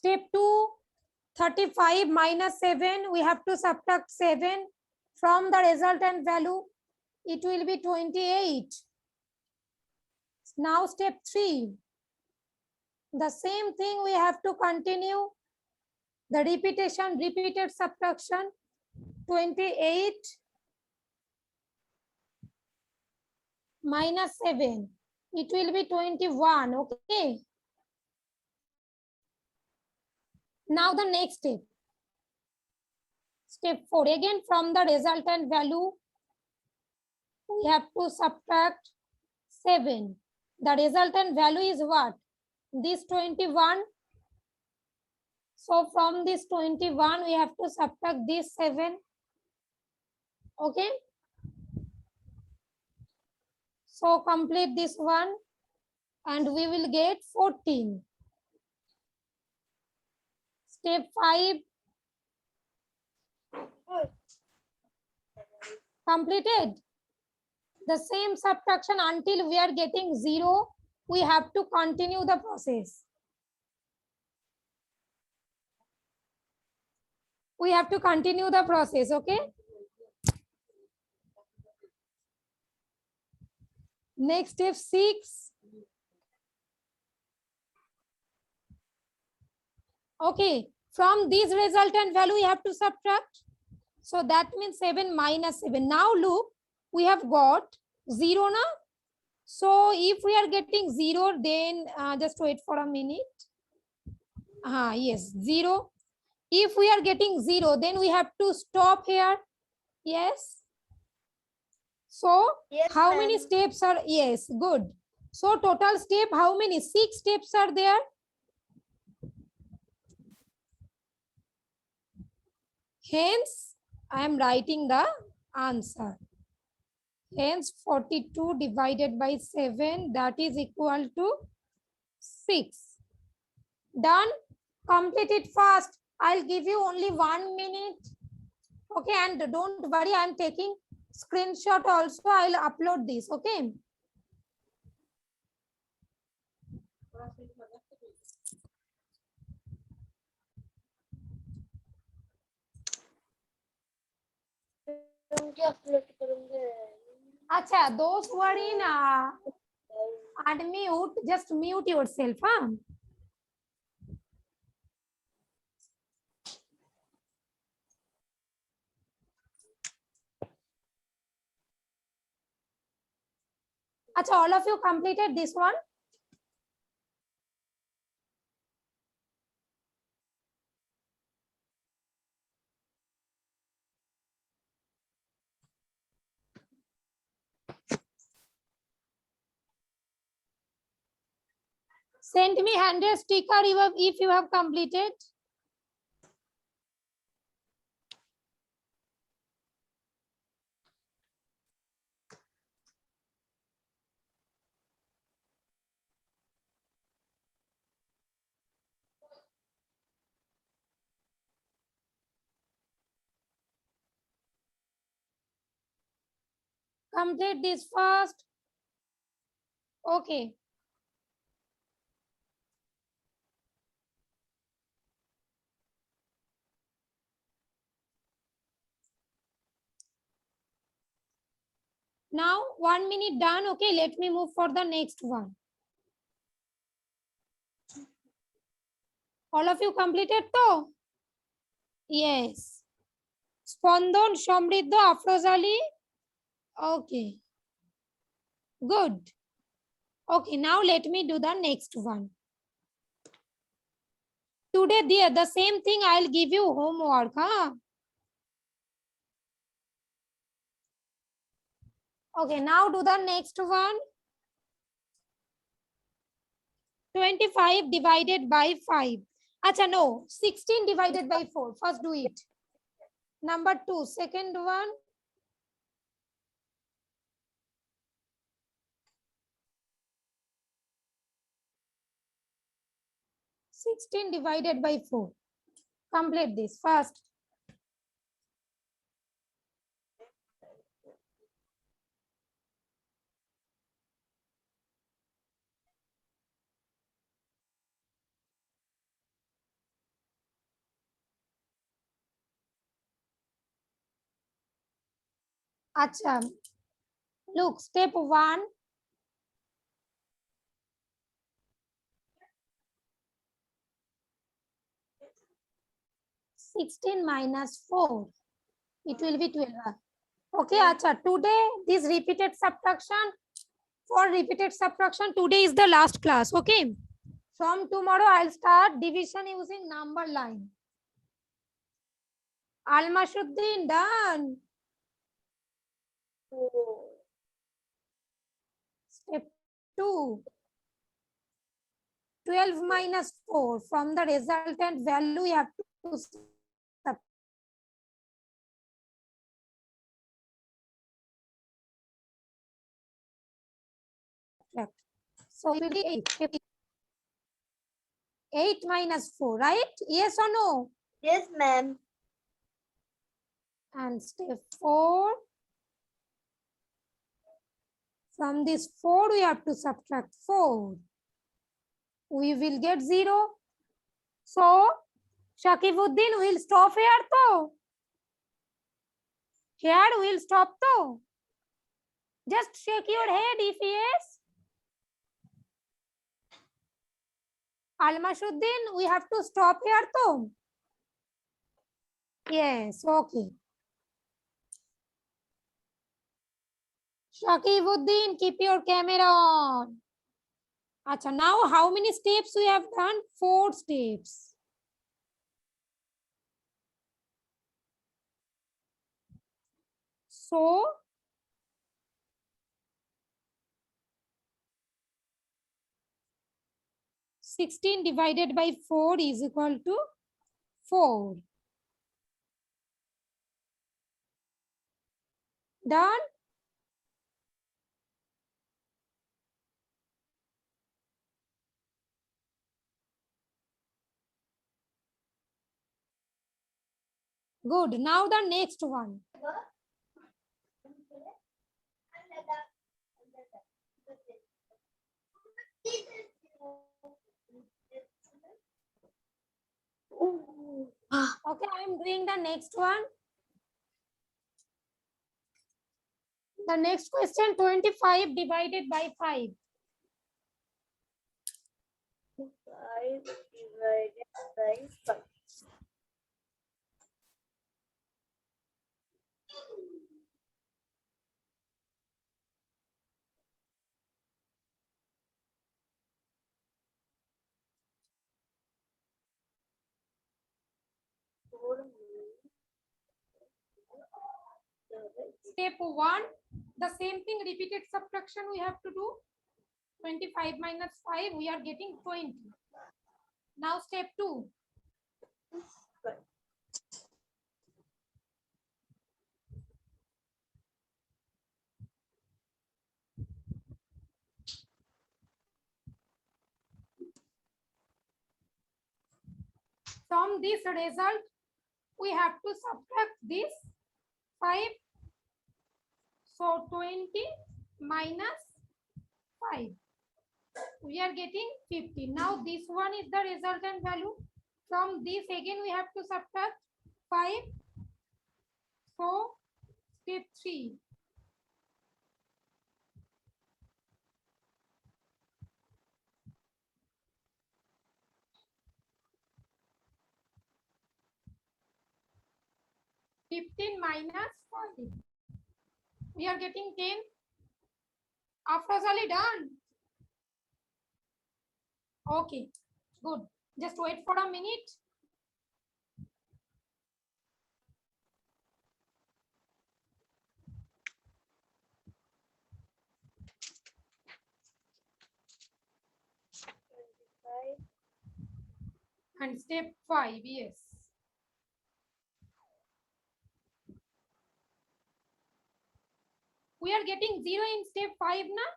Step 2, 35 minus 7. We have to subtract 7 from the resultant value. It will be 28. Now step 3. The same thing we have to continue. The repeated subtraction. 28 minus 7. It will be 21. Okay. Now the next step. Step 4. Again from the resultant value, we have to subtract 7. The resultant value is what? This 21. So from this 21, we have to subtract this 7. Okay. So complete this one and we will get 14. Step 5. Completed. The same subtraction until we are getting 0. We have to continue the process. We have to continue the process, okay? Next step 6. Okay, from this resultant value we have to subtract. So that means 7 minus 7. Now look, we have got 0 now. So if we are getting 0, then just wait for a minute. Yes, 0. If we are getting 0, then we have to stop here. Yes. So yes, how many steps are? Yes, good. So total step, how many? 6 steps are there. Hence, I am writing the answer. Hence, 42 divided by 7, that is equal to 6. Done. Complete it fast. I'll give you only 1 minute. Okay, and don't worry, I'm taking screenshot also. I'll upload this. Okay. Acha, those who are in unmute, just mute yourself. Huh? Acha, all of you completed this one? Send me 100 sticker if you have completed. Complete this first. Okay. Now 1 minute done. Okay, let me move for the next one. All of you completed though? Yes. Spandon, Somriddha, Afrozali. Okay. Good. Okay, now let me do the next one. Today, the same thing, I'll give you homework. Huh? Okay, now do the next one. 25 divided by 5. Acha, no. 16 divided by 4. First do it. Number 2. Second one. 16 divided by 4. Complete this first. acha, look, step 1. (16 minus 4). It will be 12. Okay, acha. Today, this repeated subtraction, for repeated subtraction, today is the last class. Okay. From tomorrow, I'll start division using number line. Almashuddin, done. Step 2. 12 minus 4. From the resultant value, you have to subtract. So it will be 8. 8 minus 4, right? Yes or no? Yes, ma'am. And step 4. From this 4, we have to subtract 4. We will get 0. So, Shakibuddin will stop here though. Here we will stop though. Just shake your head if yes. Almashuddin, we have to stop here though. Yes, okay. Shakibuddin, keep your camera on. Acha, now how many steps we have done? 4 steps. So, (16 divided by 4 is equal to 4. Done? Good. Now the next one. Okay, I am doing the next one. The next question, 25 divided by 5. 5 divided by 5. Step 1, the same thing, repeated subtraction we have to do. 25 minus 5, we are getting 20. Now step 2. From this result, we have to subtract this 5. So 20 minus 5. We are getting 50. Now this one is the resultant value. From this again we have to subtract 5. So step 3. (15 minus 5). We are getting 10. Afrozali, done. Okay, good. Just wait for a minute. And step 5, yes. We are getting 0 in step 5 now.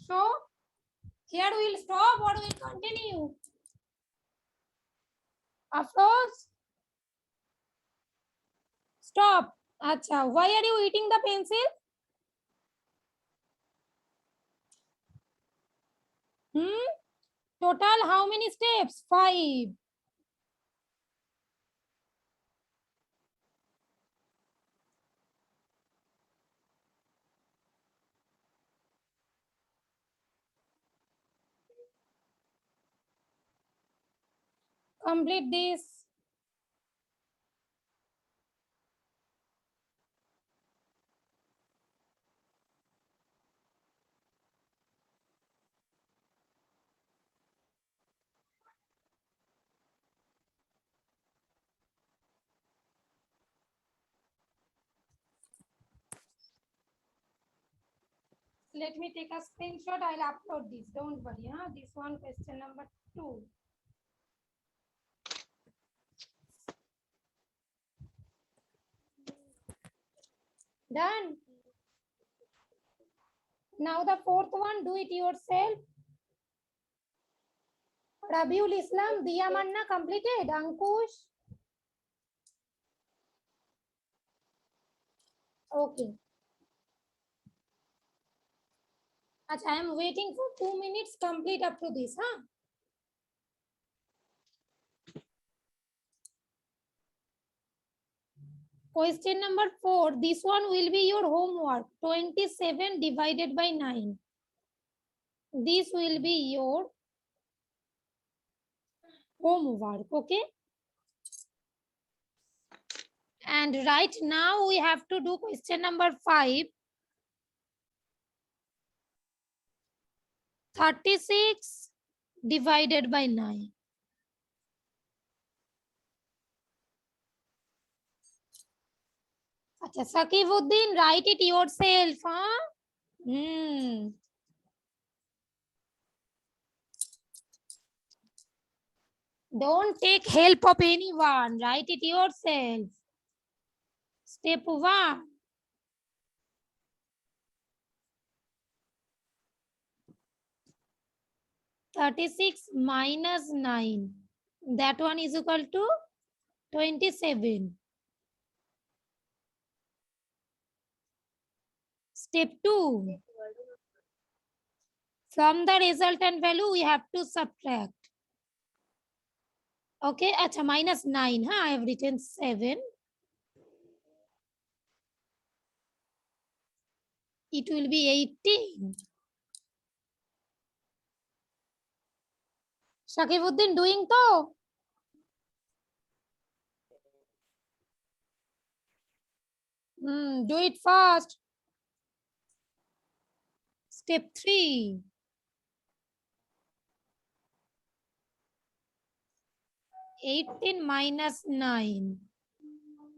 So here we will stop or we will continue. Of course. Stop. Acha, why are you eating the pencil? Total how many steps? 5. complete this. Let me take a screenshot. I'll upload this. Don't worry. Huh? This one, question number 2. Done. Now the fourth one, do it yourself. Rabiul Islam, Diya Manna completed. Ankush. Okay. Achha, I am waiting for 2 minutes. Complete up to this. Huh? Question number 4. This one will be your homework. 27 divided by 9. This will be your homework. Okay. And right now we have to do question number 5. 36 divided by 9. Acha, Sakibuddin, write it yourself. Huh? Don't take help of anyone. Write it yourself. Step 1. "36 minus 9. That one is equal to 27. Step 2. From the resultant value, we have to subtract. Okay, acha, minus 9. Huh? I have written 7. It will be 18. Shakibuddin doing to? Do it fast. Step 3. 18 minus 9.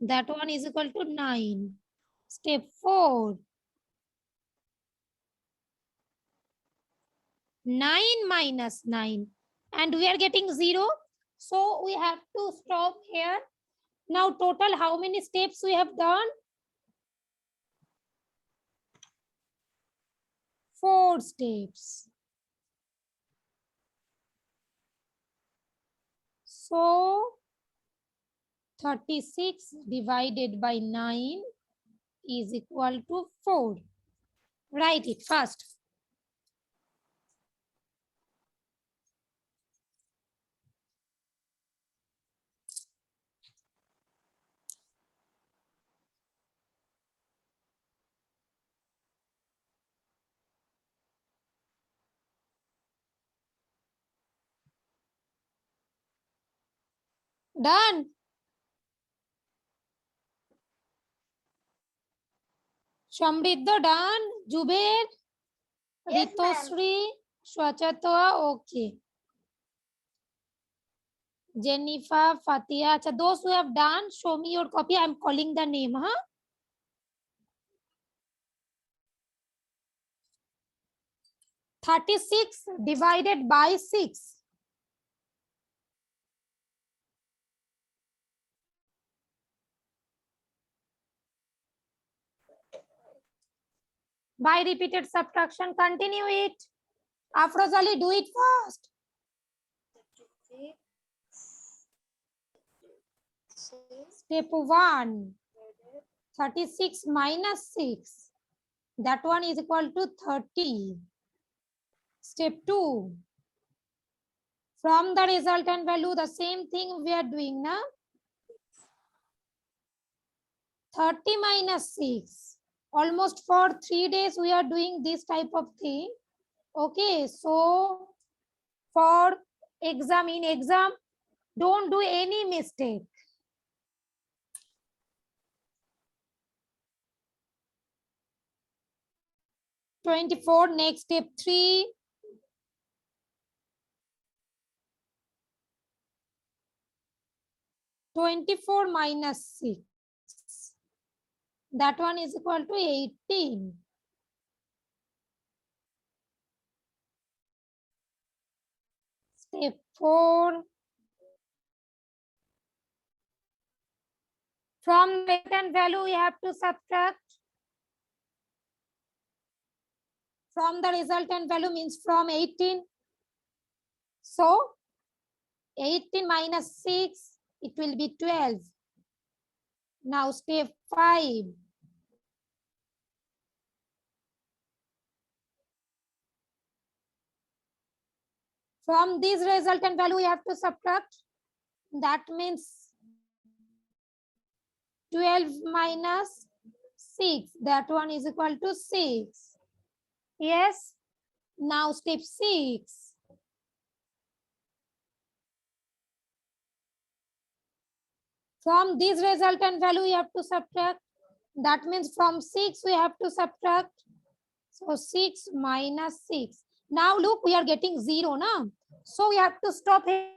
That one is equal to 9. Step 4. 9 minus 9. And we are getting 0. So we have to stop here. Now total how many steps we have done? 4 steps. So 36 divided by 9 is equal to 4. Write it fast. Done. Shamriddha done. Jubair, Yes, ma'am. Ritosri, Swachatwa, okay. Jennifer, Fatia. Acha, those who have done, show me your copy. I'm calling the name. Huh? 36 divided by 6. By repeated subtraction, continue it. Afrozali, do it fast. 36 Step 1. 36 minus 6. That one is equal to 30. Step 2. From the resultant value, the same thing we are doing now. 30 minus 6. Almost for 3 days we are doing this type of thing. Okay, so for exam, Don't do any mistake. Next step 3. -24 minus 6. That one is equal to 18. Step 4. From the resultant value, we have to subtract. From the resultant value means from 18. So 18 minus 6, it will be 12. Now step 5. From this resultant value, we have to subtract. That means 12 minus 6. That one is equal to 6. Yes. Now step 6. From this resultant value, we have to subtract. That means from 6, we have to subtract. So 6 minus 6. Now look, we are getting 0 now. So we have to stop here.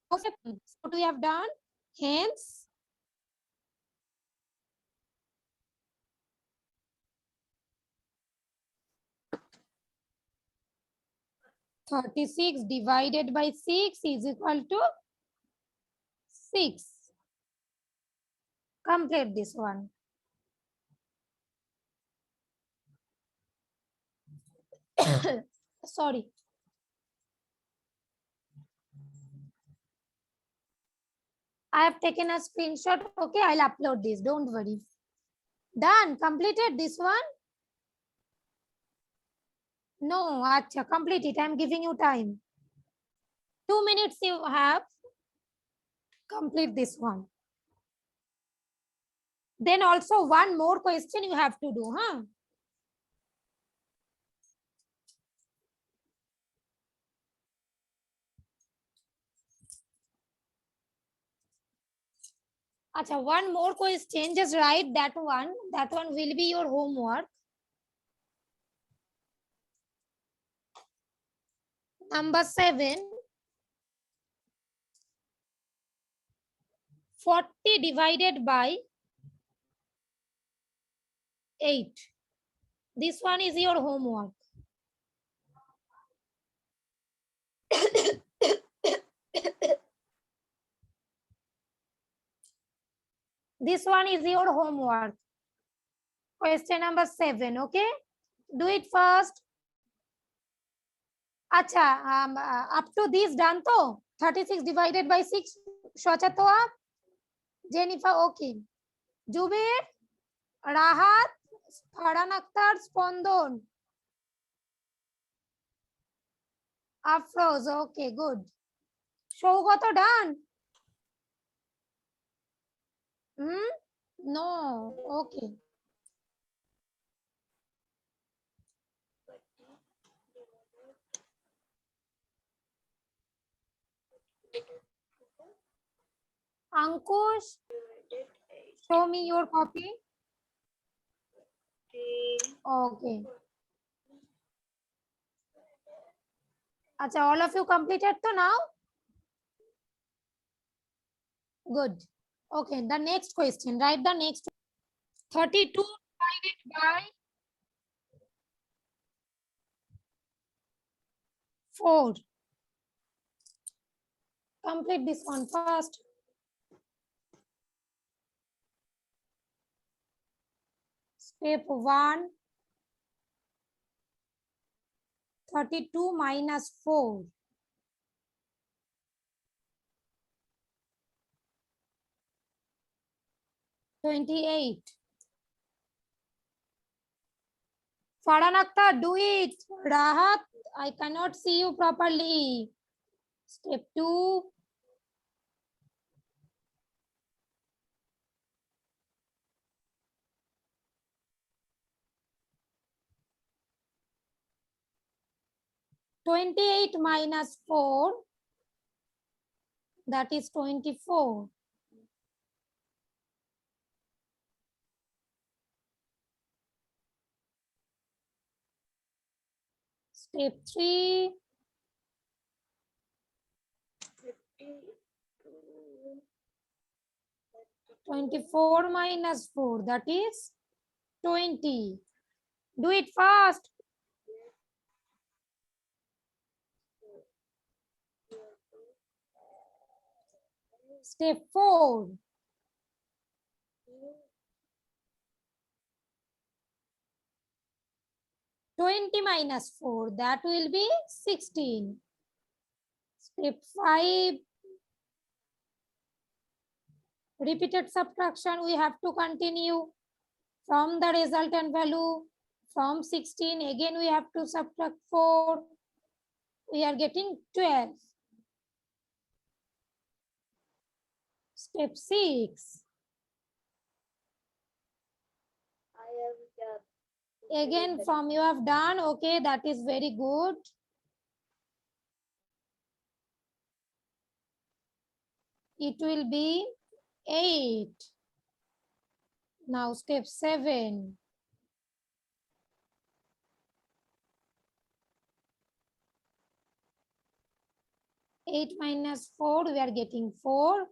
What we have done? Hence, (36) divided by 6 is equal to 6. Complete this one. Sorry. I have taken a screenshot. Okay, I'll upload this. Don't worry. Done. Completed this one? No, acha, complete it. I'm giving you time. 2 minutes you have. Complete this one. Then also one more question you have to do, huh? Acha, one more question. Just write that one. That one will be your homework. Number 7. 40 divided by 8. This one is your homework. This one is your homework. Question number 7, okay? Do it first. Acha, up to this done to? 36 divided by 6. Shocha to up? Jennifer, okay. Jubair, Rahat, Farhan Akhtar, Spondon. Afroz, okay, good. Shaugato done? No, okay. Ankush, show me your copy. Okay. Acha, all of you completed to now? Good. Okay, the next question. Write the next. 32 divided by 4. Complete this one first. Step 1. 32 minus 4. 28. Farhan Akhtar, do it. Rahat, I cannot see you properly. Step 2. 28 minus 4, that is 24. Step 3, 24 minus 4, that is 20. Do it fast. Step 4, 20 minus 4, that will be 16. Step 5, repeated subtraction, we have to continue from the resultant value. From 16, again we have to subtract 4. We are getting 12. Step 6. Again from you have done, okay, that is very good. It will be 8. Now step 7. Eight minus 4, we are getting 4.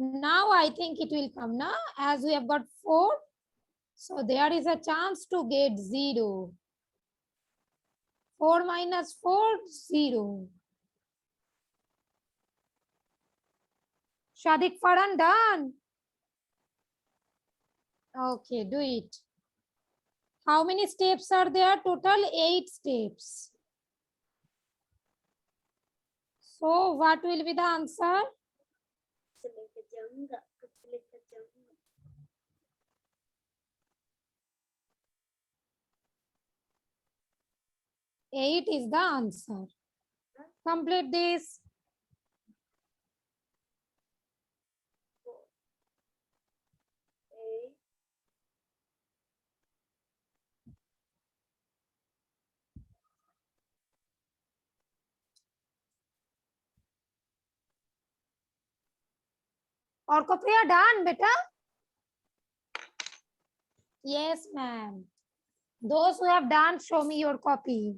Now I think it will come now, as we have got 4. So there is a chance to get 0. 4 minus 4, 0. Shadik Farhan done. Okay, do it. How many steps are there? Total 8 steps. So what will be the answer? 8 is the answer. Complete this. Or Kapriya done, beta? Yes, ma'am. Those who have done, show me your copy.